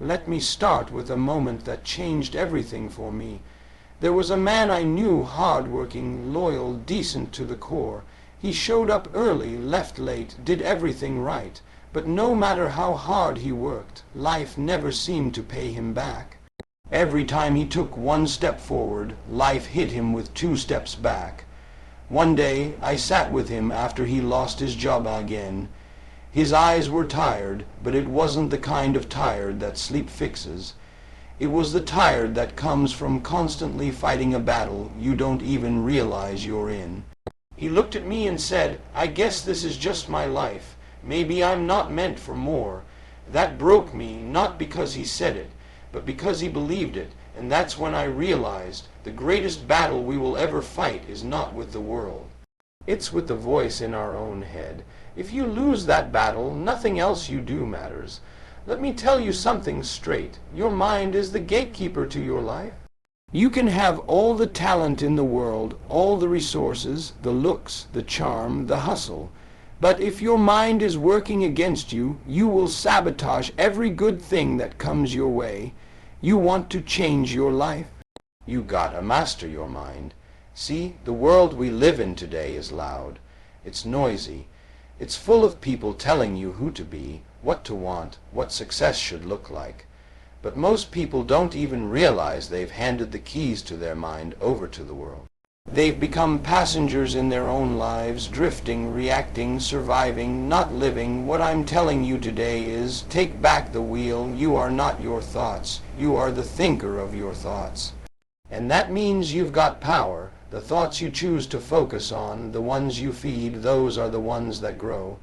Let me start with a moment that changed everything for me. There was a man I knew, hard-working, loyal, decent to the core. He showed up early, left late, did everything right. But no matter how hard he worked, life never seemed to pay him back. Every time he took one step forward, life hit him with 2 steps back. One day I sat with him after he lost his job again. His eyes were tired, but it wasn't the kind of tired that sleep fixes. It was the tired that comes from constantly fighting a battle you don't even realize you're in. He looked at me and said, "I guess this is just my life. Maybe I'm not meant for more." That broke me, not because he said it, but because he believed it. And that's when I realized the greatest battle we will ever fight is not with the world. It's with the voice in our own head. If you lose that battle, nothing else you do matters. Let me tell you something straight. Your mind is the gatekeeper to your life. You can have all the talent in the world, all the resources, the looks, the charm, the hustle. But if your mind is working against you, you will sabotage every good thing that comes your way. You want to change your life? You gotta master your mind. See, the world we live in today is loud. It's noisy. It's full of people telling you who to be, what to want, what success should look like. But most people don't even realize they've handed the keys to their mind over to the world. They've become passengers in their own lives, drifting, reacting, surviving, not living. What I'm telling you today is, take back the wheel. You are not your thoughts. You are the thinker of your thoughts. And that means you've got power. The thoughts you choose to focus on, the ones you feed, those are the ones that grow.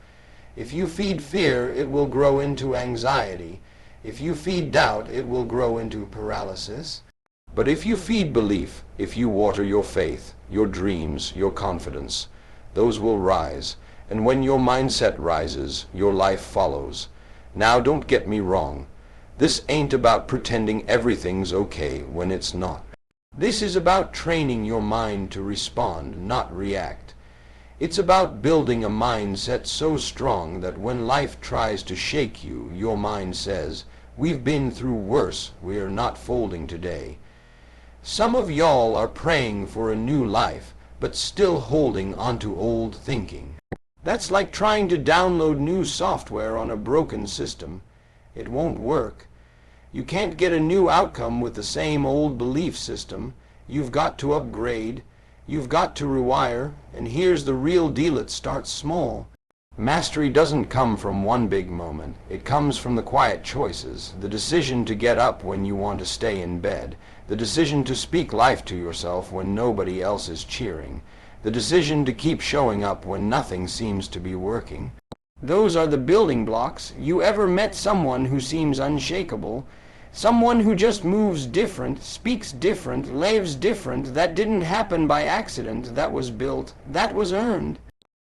If you feed fear, it will grow into anxiety. If you feed doubt, it will grow into paralysis. But if you feed belief, if you water your faith, your dreams, your confidence, those will rise. And when your mindset rises, your life follows. Now don't get me wrong. This ain't about pretending everything's okay when it's not. This is about training your mind to respond, not react. It's about building a mindset so strong that when life tries to shake you, your mind says, "We've been through worse, we're not folding today." Some of y'all are praying for a new life, but still holding onto old thinking. That's like trying to download new software on a broken system. It won't work. You can't get a new outcome with the same old belief system. You've got to upgrade. You've got to rewire. And here's the real deal, it starts small. Mastery doesn't come from one big moment. It comes from the quiet choices, the decision to get up when you want to stay in bed, the decision to speak life to yourself when nobody else is cheering, the decision to keep showing up when nothing seems to be working. Those are the building blocks. You ever met someone who seems unshakable? Someone who just moves different, speaks different, lives different? That didn't happen by accident. That was built. That was earned.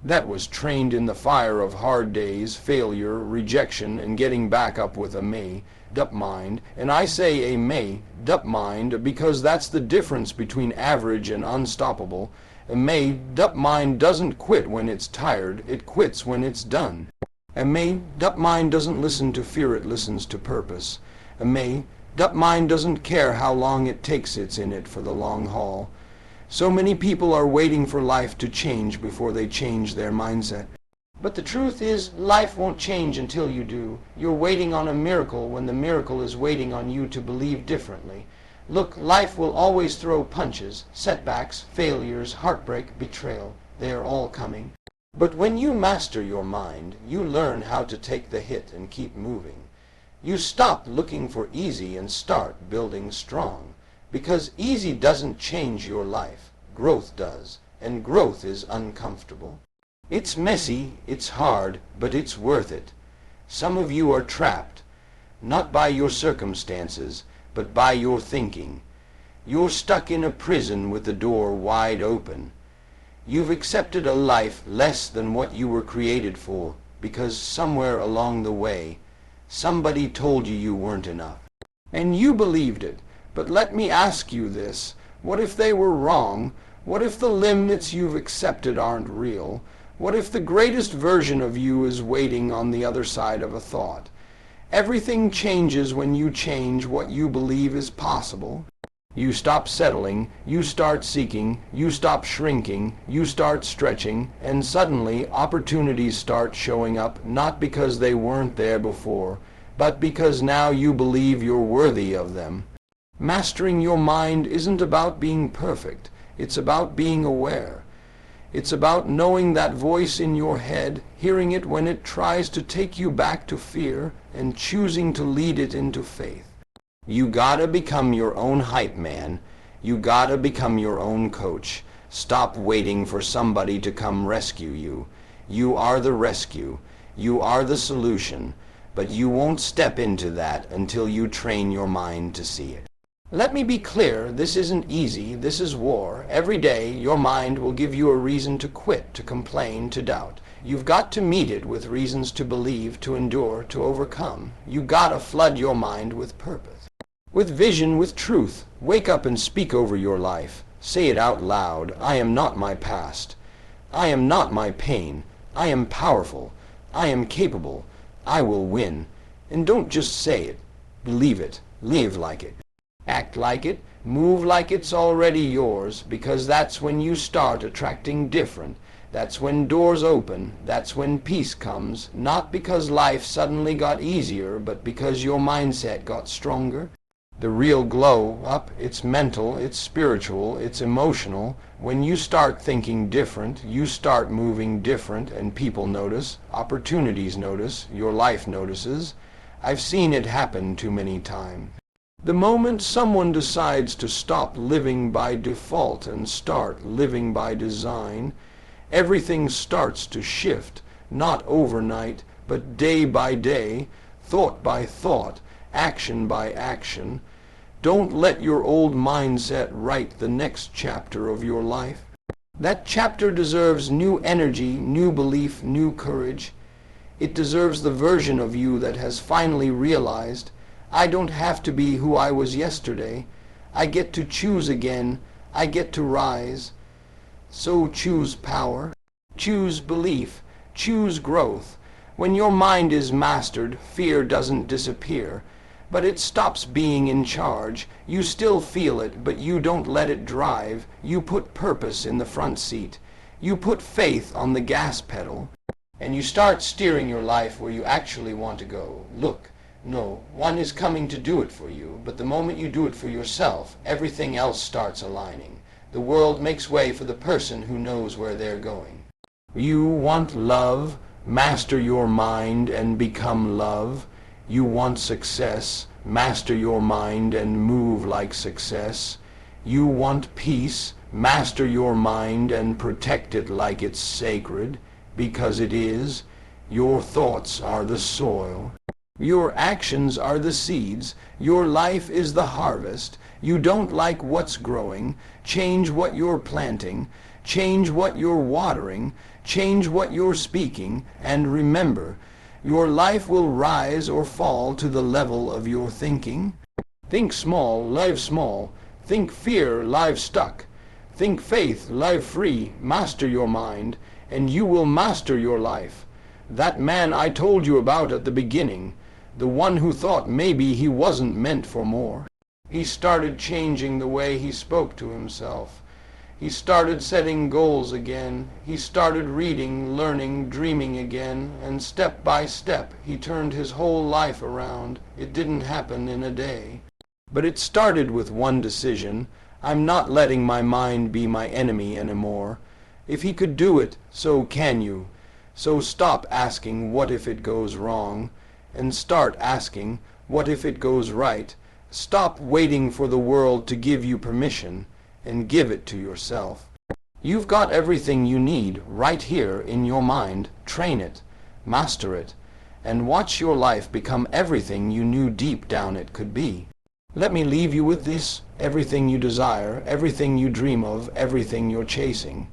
That was trained in the fire of hard days, failure, rejection, and getting back up with a made-up mind. And I say a made-up mind because that's the difference between average and unstoppable. A made-up mind doesn't quit when it's tired, it quits when it's done. A made-up mind doesn't listen to fear, it listens to purpose. A made-up mind doesn't care how long it takes, it's in it for the long haul. So many people are waiting for life to change before they change their mindset. But the truth is, life won't change until you do. You're waiting on a miracle when the miracle is waiting on you to believe differently. Look, life will always throw punches, setbacks, failures, heartbreak, betrayal. They are all coming. But when you master your mind, you learn how to take the hit and keep moving. You stop looking for easy and start building strong. Because easy doesn't change your life. Growth does. And growth is uncomfortable. It's messy, it's hard, but it's worth it. Some of you are trapped, not by your circumstances, but by your thinking. You're stuck in a prison with the door wide open. You've accepted a life less than what you were created for, because somewhere along the way, somebody told you you weren't enough. And you believed it. But let me ask you this. What if they were wrong? What if the limits you've accepted aren't real? What if the greatest version of you is waiting on the other side of a thought? Everything changes when you change what you believe is possible. You stop settling, you start seeking, you stop shrinking, you start stretching, and suddenly opportunities start showing up, not because they weren't there before, but because now you believe you're worthy of them. Mastering your mind isn't about being perfect, it's about being aware. It's about knowing that voice in your head, hearing it when it tries to take you back to fear, and choosing to lead it into faith. You gotta become your own hype man. You gotta become your own coach. Stop waiting for somebody to come rescue you. You are the rescue. You are the solution. But you won't step into that until you train your mind to see it. Let me be clear, this isn't easy, this is war. Every day, your mind will give you a reason to quit, to complain, to doubt. You've got to meet it with reasons to believe, to endure, to overcome. You gotta flood your mind with purpose. With vision, with truth. Wake up and speak over your life. Say it out loud. I am not my past. I am not my pain. I am powerful. I am capable. I will win. And don't just say it. Believe it. Live like it. Act like it. Move like it's already yours, because that's when you start attracting different. That's when doors open. That's when peace comes. Not because life suddenly got easier, but because your mindset got stronger. The real glow up, it's mental, it's spiritual, it's emotional. When you start thinking different, you start moving different, and people notice, opportunities notice, your life notices. I've seen it happen too many times. The moment someone decides to stop living by default and start living by design, everything starts to shift, not overnight, but day by day, thought by thought, action by action. Don't let your old mindset write the next chapter of your life. That chapter deserves new energy, new belief, new courage. It deserves the version of you that has finally realized, I don't have to be who I was yesterday. I get to choose again. I get to rise. So choose power. Choose belief. Choose growth. When your mind is mastered, fear doesn't disappear. But it stops being in charge. You still feel it, but you don't let it drive. You put purpose in the front seat. You put faith on the gas pedal. And you start steering your life where you actually want to go. Look, no, one is coming to do it for you, but the moment you do it for yourself, everything else starts aligning. The world makes way for the person who knows where they're going. You want love? Master your mind and become love. You want success? Master your mind and move like success. You want peace? Master your mind and protect it like it's sacred, because it is. Your thoughts are the soil. Your actions are the seeds. Your life is the harvest. You don't like what's growing. Change what you're planting. Change what you're watering. Change what you're speaking. And remember, your life will rise or fall to the level of your thinking. Think small, live small. Think fear, live stuck. Think faith, live free. Master your mind, and you will master your life. That man I told you about at the beginning, the one who thought maybe he wasn't meant for more. He started changing the way he spoke to himself. He started setting goals again. He started reading, learning, dreaming again, and step by step he turned his whole life around. It didn't happen in a day. But it started with one decision. I'm not letting my mind be my enemy anymore. If he could do it, so can you. So stop asking what if it goes wrong, and start asking what if it goes right. Stop waiting for the world to give you permission, and give it to yourself. You've got everything you need right here in your mind. Train it, master it, and watch your life become everything you knew deep down it could be. Let me leave you with this: everything you desire, everything you dream of, everything you're chasing.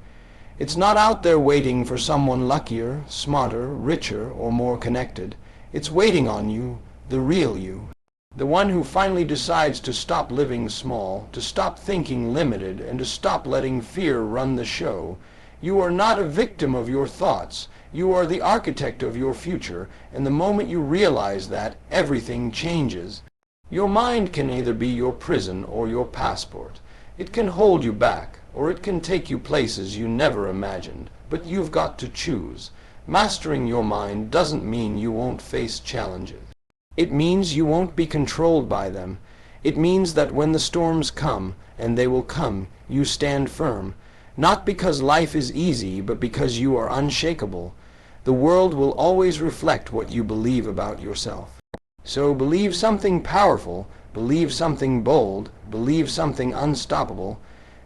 It's not out there waiting for someone luckier, smarter, richer, or more connected. It's waiting on you, the real you. The one who finally decides to stop living small, to stop thinking limited, and to stop letting fear run the show. You are not a victim of your thoughts. You are the architect of your future, and the moment you realize that, everything changes. Your mind can either be your prison or your passport. It can hold you back, or it can take you places you never imagined, but you've got to choose. Mastering your mind doesn't mean you won't face challenges. It means you won't be controlled by them. It means that when the storms come, and they will come, you stand firm. Not because life is easy, but because you are unshakable. The world will always reflect what you believe about yourself. So believe something powerful, believe something bold, believe something unstoppable.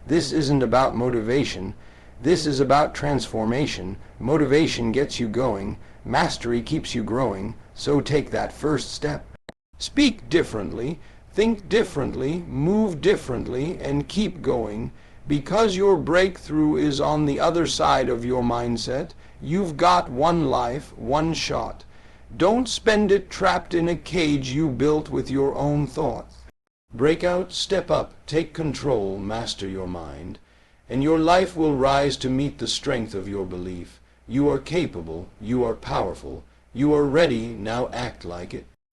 This isn't about motivation. This is about transformation. Motivation gets you going. Mastery keeps you growing. So take that first step. Speak differently, think differently, move differently, and keep going. Because your breakthrough is on the other side of your mindset, you've got one life, one shot. Don't spend it trapped in a cage you built with your own thoughts. Break out, step up, take control, master your mind, and your life will rise to meet the strength of your belief. You are capable, you are powerful, you are ready, now act like it.